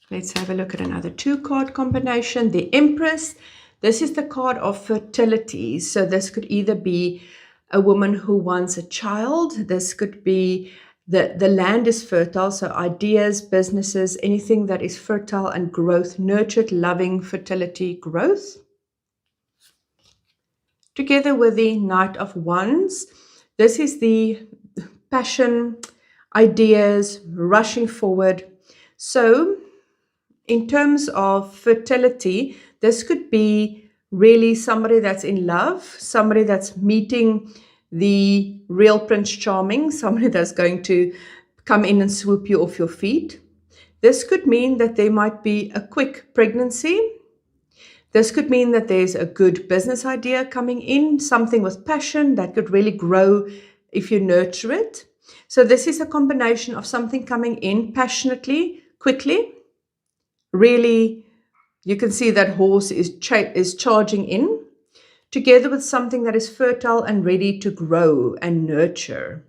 Let's have a look at another two-card combination. The Empress. This is the card of fertility. So this could either be a woman who wants a child. This could be the land is fertile. So ideas, businesses, anything that is fertile and growth, nurtured, loving, fertility, growth. Together with the Knight of Wands. This is the passion, ideas, rushing forward. So in terms of fertility, this could be really somebody that's in love, somebody that's meeting the real Prince Charming, somebody that's going to come in and swoop you off your feet. This could mean that there might be a quick pregnancy. This could mean that there's a good business idea coming in, something with passion that could really grow if you nurture it. So this is a combination of something coming in passionately, quickly. Really, you can see that horse is charging in, together with something that is fertile and ready to grow and nurture.